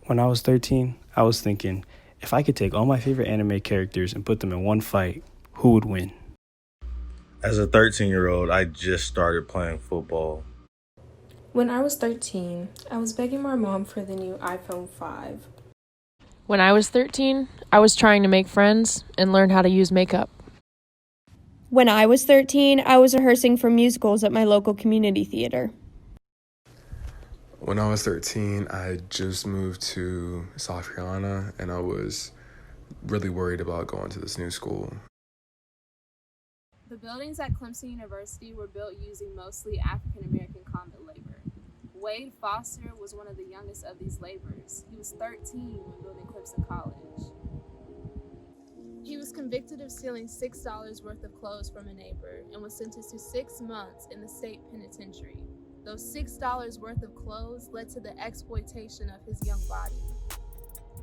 When I was 13, I was thinking, if I could take all my favorite anime characters and put them in one fight, who would win? As a 13-year-old, I just started playing football. When I was 13, I was begging my mom for the new iPhone 5. When I was 13, I was trying to make friends and learn how to use makeup. When I was 13, I was rehearsing for musicals at my local community theater. When I was 13, I just moved to South Carolina, and I was really worried about going to this new school. The buildings at Clemson University were built using mostly African-American convict labor. Wade Foster was one of the youngest of these laborers. He was 13 when building Clemson College. He was convicted of stealing $6 worth of clothes from a neighbor and was sentenced to 6 months in the state penitentiary. Those $6 worth of clothes led to the exploitation of his young body.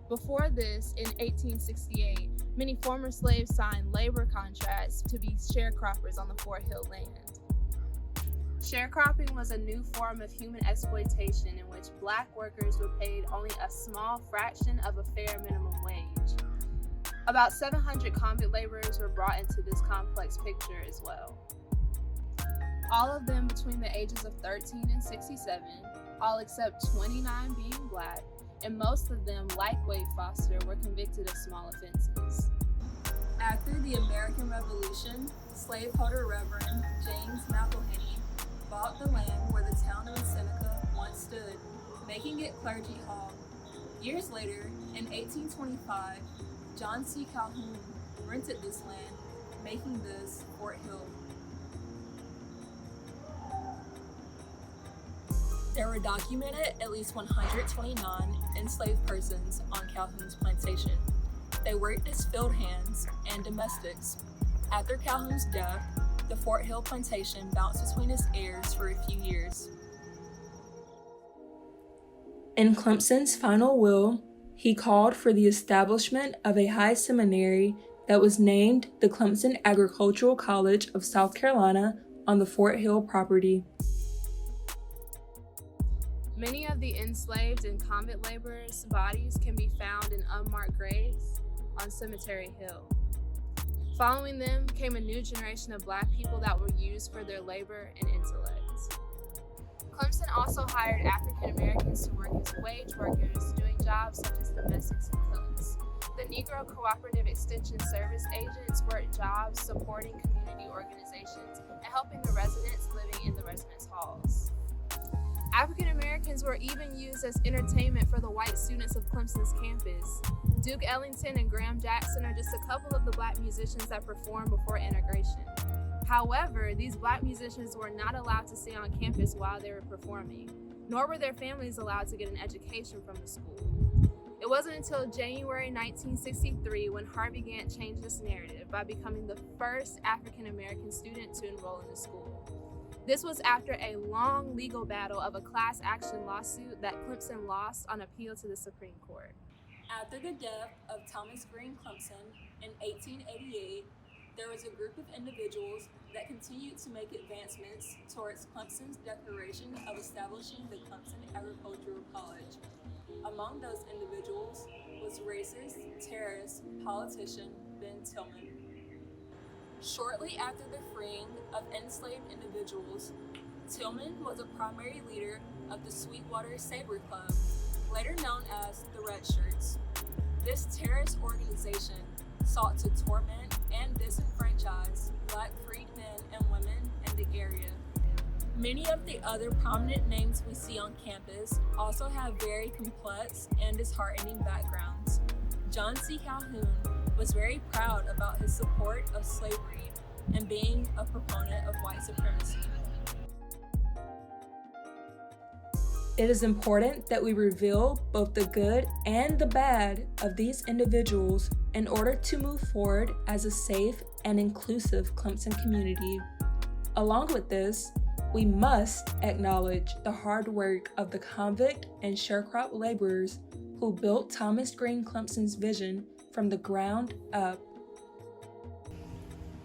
Before this, in 1868, many former slaves signed labor contracts to be sharecroppers on the Fort Hill land. Sharecropping was a new form of human exploitation in which Black workers were paid only a small fraction of a fair minimum wage. About 700 convict laborers were brought into this complex picture as well. All of them between the ages of 13 and 67, all except 29 being Black, and most of them, like Wade Foster, were convicted of small offenses. After the American Revolution, slaveholder Reverend James McElhenney bought the land where the town of Seneca once stood, making it Clergy Hall. Years later, in 1825, John C. Calhoun rented this land, making this Fort Hill. There were documented at least 129 enslaved persons on Calhoun's plantation. They worked as field hands and domestics. After Calhoun's death, the Fort Hill plantation bounced between his heirs for a few years. In Clemson's final will, he called for the establishment of a high seminary that was named the Clemson Agricultural College of South Carolina on the Fort Hill property. Many of the enslaved and convict laborers' bodies can be found in unmarked graves on Cemetery Hill. Following them came a new generation of Black people that were used for their labor and intellect. Clemson also hired African Americans to work as wage workers, doing jobs such as domestics and cooks. The Negro Cooperative Extension Service agents worked jobs supporting community organizations and helping the residents living in the residence halls. African Americans were even used as entertainment for the white students of Clemson's campus. Duke Ellington and Graham Jackson are just a couple of the Black musicians that performed before integration. However, these Black musicians were not allowed to stay on campus while they were performing, nor were their families allowed to get an education from the school. It wasn't until January 1963 when Harvey Gantt changed this narrative by becoming the first African American student to enroll in the school. This was after a long legal battle of a class action lawsuit that Clemson lost on appeal to the Supreme Court. After the death of Thomas Green Clemson in 1888, there was a group of individuals that continued to make advancements towards Clemson's declaration of establishing the Clemson Agricultural College. Among those individuals was racist, terrorist, politician Ben Tillman. Shortly after the freeing of enslaved individuals, Tillman was a primary leader of the Sweetwater Sabre Club, later known as the Red Shirts. This terrorist organization sought to torment and disenfranchise Black freedmen and women in the area. Many of the other prominent names we see on campus also have very complex and disheartening backgrounds. John C. Calhoun was very proud about his support of slavery and being a proponent of white supremacy. It is important that we reveal both the good and the bad of these individuals in order to move forward as a safe and inclusive Clemson community. Along with this, we must acknowledge the hard work of the convict and sharecrop laborers who built Thomas Green Clemson's vision from the ground up.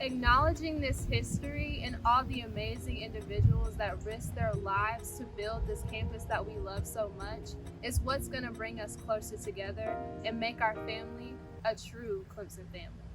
Acknowledging this history and all the amazing individuals that risked their lives to build this campus that we love so much is what's going to bring us closer together and make our family a true Clemson family.